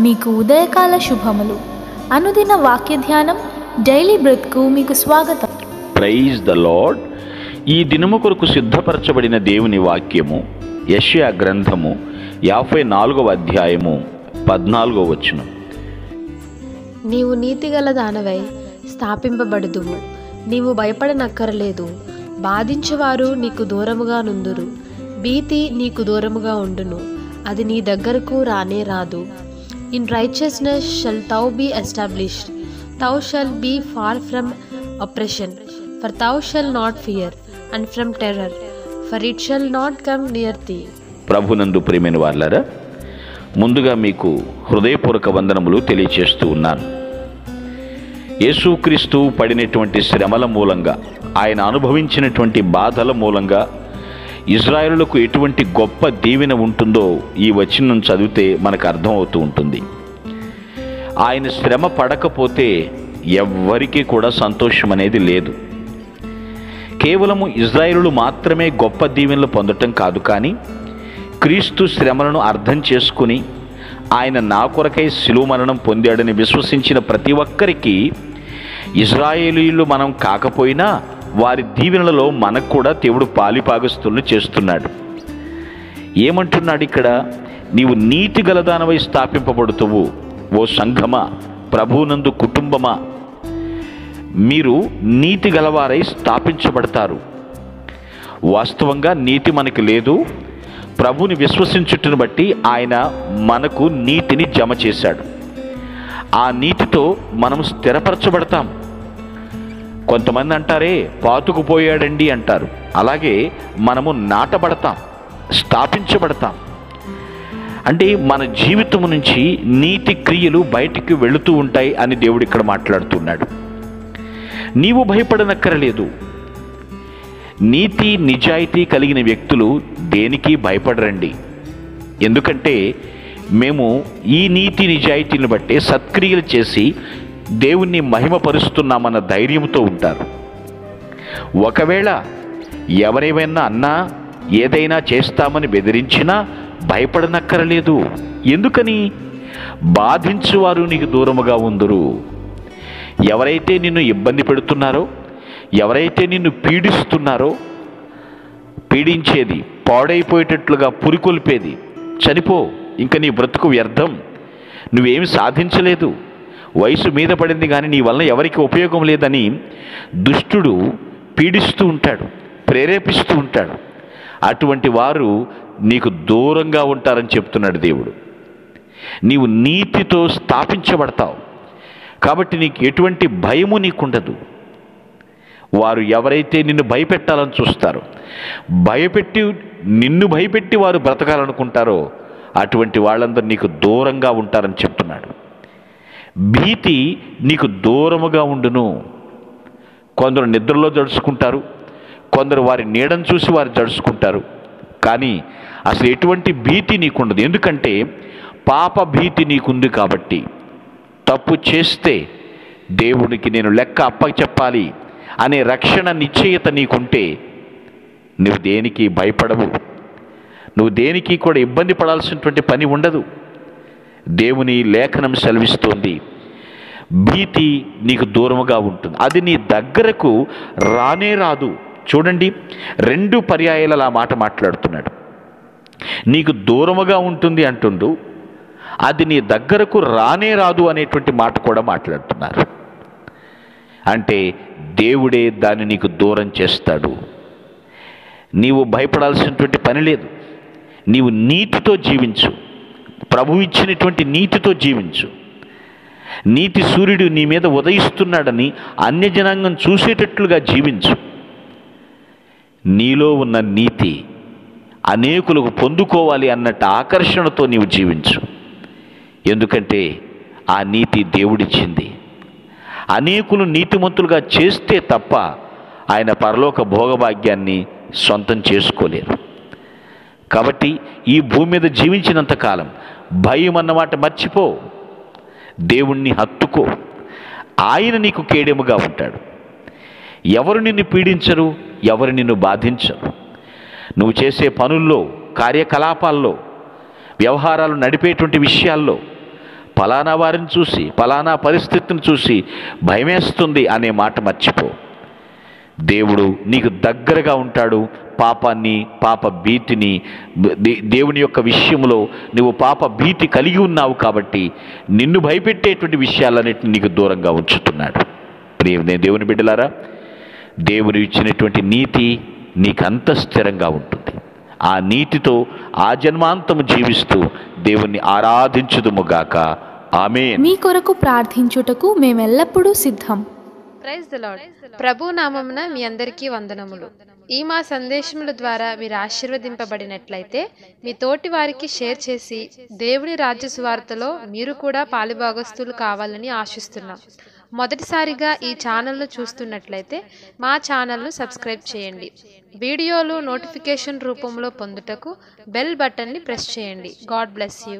మీకు ఉదయకాల శుభములు. అనుదిన వాక్య ధ్యానం డైలీ బ్రెత్కు మీకు స్వాగతం. Praise the lord. ఈ దినము కొరకు సిద్ధపరచబడిన దేవుని వాక్యము యెషయా గ్రంథము 54వ అధ్యాయము 14వ వచనం. నీవు నీతిగల దానవై స్థాపింపబడుదువు, నీవు భయపడనక్కరలేదు. బాధించేవారు నీకు దూరముగా నుందురు, భీతి నీకు దూరముగా ఉండును, అది నీ దగ్గరకు రానే రాదు. In righteousness shall thou be established, thou shalt be far from oppression, for thou shalt not fear, and from terror, for it shall not come near thee. ప్రభునందు ప్రియమైన వాళ్ళారా, ముందుగా మీకు హృదయపూర్వక వందనములు తెలియచేస్తూ ఉన్నాను. యేసుక్రీస్తు పడినటువంటి శ్రమల మూలంగా, ఆయన అనుభవించినటువంటి బాధల మూలంగా ఇజ్రాయేలులకు ఎటువంటి గొప్ప దీవెన ఉంటుందో ఈ వచనం చదివితే మనకు అర్థమవుతూ ఉంటుంది. ఆయన శ్రమ పడకపోతే ఎవ్వరికీ కూడా సంతోషం అనేది లేదు. కేవలము ఇజ్రాయేలు మాత్రమే గొప్ప దీవెనలు పొందటం కాదు, కానీ క్రీస్తు శ్రమలను అర్థం చేసుకుని ఆయన నా కొరకై శిలువ మరణం పొందాడని విశ్వసించిన ప్రతి ఒక్కరికి ఇజ్రాయేలీయులు మనం కాకపోయినా వారి దీవెనలలో మనకు కూడా దేవుడు పాలిపాగస్తులను చేస్తున్నాడు. ఏమంటున్నాడు ఇక్కడ? నీవు నీతి గలదానవై స్థాపింపబడుతువు. ఓ సంఘమా, ప్రభువునందు కుటుంబమా, మీరు నీతి గలవారై స్థాపించబడతారు. వాస్తవంగా నీతి మనకి లేదు. ప్రభువుని విశ్వసించుటను బట్టి ఆయన మనకు నీతిని జమ చేశాడు. ఆ నీతితో మనం స్థిరపరచబడతాం. కొంతమంది అంటారే పాతుకుపోయాడండి అంటారు. అలాగే మనము నాటబడతాం, స్థాపించబడతాం. అంటే మన జీవితం నుంచి నీతి క్రియలు బయటికి వెళుతూ ఉంటాయి అని దేవుడు ఇక్కడ మాట్లాడుతున్నాడు. నీవు భయపడనక్కరలేదు. నీతి నిజాయితీ కలిగిన వ్యక్తులు దేనికి భయపడరండి. ఎందుకంటే మేము ఈ నీతి నిజాయితీని బట్టే సత్క్రియలు చేసి దేవుణ్ణి మహిమపరుస్తున్నామన్న ధైర్యంతో ఉంటారు. ఒకవేళ ఎవరేమైనా అన్నా, ఏదైనా చేస్తామని బెదిరించినా భయపడనక్కరలేదు. ఎందుకని? బాధించువారు నీకు దూరముగా ఉందురు. ఎవరైతే నిన్ను ఇబ్బంది పెడుతున్నారో, ఎవరైతే నిన్ను పీడిస్తున్నారో, పీడించేది, పాడైపోయేటట్లుగా పురికొల్పేది, చనిపో, ఇంక నీ బ్రతుకు వ్యర్థం, నువ్వేమి సాధించలేదు, వయసు మీద పడింది కానీ నీ వల్ల ఎవరికి ఉపయోగం లేదని దుష్టుడు పీడిస్తూ ఉంటాడు, ప్రేరేపిస్తూ ఉంటాడు. అటువంటి వారు నీకు దూరంగా ఉంటారని చెప్తున్నాడు దేవుడు. నీవు నీతితో స్థాపించబడతావు కాబట్టి నీకు ఎటువంటి భయము నీకుండదు. వారు ఎవరైతే నిన్ను భయపెట్టాలని చూస్తారో, నిన్ను భయపెట్టి వారు బ్రతకాలనుకుంటారో అటువంటి వాళ్ళందరూ నీకు దూరంగా ఉంటారని చెప్తున్నాడు. భీతి నీకు దూరముగా ఉండును. కొందరు నిద్రలో జడుచుకుంటారు, కొందరు వారి నీడను చూసి వారు జడుచుకుంటారు. కానీ అసలు ఎటువంటి భీతి నీకుండదు. ఎందుకంటే పాప భీతి నీకుంది కాబట్టి. తప్పు చేస్తే దేవునికి నేను లెక్క అప్పచెప్పాలి అనే రక్షణ నిశ్చయత నీకుంటే నువ్వు దేనికి భయపడవు. నువ్వు దేనికి కూడా ఇబ్బంది పడాల్సినటువంటి పని ఉండదు. దేవుని లేఖనం సెలవిస్తోంది, భీతి నీకు దూరముగా ఉంటుంది, అది నీ దగ్గరకు రానే రాదు. చూడండి, 2 పర్యాయాల మాట మాట్లాడుతున్నాడు. నీకు దూరముగా ఉంటుంది అంటుండు, అది నీ దగ్గరకు రానే రాదు అనేటువంటి మాట కూడా మాట్లాడుతున్నారు. అంటే దేవుడే దాన్ని నీకు దూరం చేస్తాడు. నీవు భయపడాల్సినటువంటి పని లేదు. నీవు నీతితో జీవించు, ప్రభు ఇచ్చినటువంటి నీతితో జీవించు. నీతి సూర్యుడు నీ మీద ఉదయిస్తున్నాడని అన్యజనాంగం చూసేటట్లుగా జీవించు. నీలో ఉన్న నీతి అనేకులకు పొందుకోవాలి అన్నట్టు ఆకర్షణతో నీవు జీవించు. ఎందుకంటే ఆ నీతి దేవుడిచ్చింది. అనేకులు నీతిమంతులుగా చేస్తే తప్ప ఆయన పరలోక భోగభాగ్యాన్ని సొంతం చేసుకోలేరు. కాబట్టి ఈ భూమి మీద జీవించినంతకాలం భయం అన్నమాట మర్చిపో, దేవుణ్ణి హత్తుకో. ఆయన నీకు కేడెముగా ఉంటాడు. ఎవరు నిన్ను పీడించరు, ఎవరు నిన్ను బాధించరు. నువ్వు చేసే పనుల్లో, కార్యకలాపాల్లో, వ్యవహారాలు నడిపేటువంటి విషయాల్లో ఫలానా వారిని చూసి, ఫలానా పరిస్థితిని చూసి భయమేస్తుంది అనే మాట మర్చిపో. దేవుడు నీకు దగ్గరగా ఉంటాడు. పాపాన్ని, పాప భీతిని, దేవుని యొక్క విషయంలో నువ్వు పాప భీతి కలిగి ఉన్నావు కాబట్టి నిన్ను భయపెట్టేటువంటి విషయాలన్నిటిని నీకు దూరంగా ఉంచుతున్నాడు. ప్రియమైన దేవుని బిడ్డలారా, దేవుడు ఇచ్చినటువంటి నీతి నీకంత స్థిరంగా ఉంటుంది. ఆ నీతితో ఆ జన్మాంతము జీవిస్తూ దేవుణ్ణి ఆరాధించుదుముగాక. ఆమేన్. మీ కొరకు ప్రార్థించుటకు మేమెల్లప్పుడూ సిద్ధం. Praise the lord. ప్రభు నామమున మీ అందరికీ వందనములు. ఈ మా సందేశముల ద్వారా మీరు ఆశీర్వదింపబడినట్లయితే మీ తోటి వారికి షేర్ చేసి దేవుని రాజ్య సువార్తలో మీరు కూడా పాలుభాగస్తులు కావాలని ఆశిస్తున్నాం. మొదటిసారిగా ఈ ఛానల్ను చూస్తున్నట్లయితే మా ఛానల్ను సబ్స్క్రైబ్ చేయండి. వీడియోలు నోటిఫికేషన్ రూపంలో పొందుటకు బెల్ బటన్ని ప్రెస్ చేయండి. God bless you.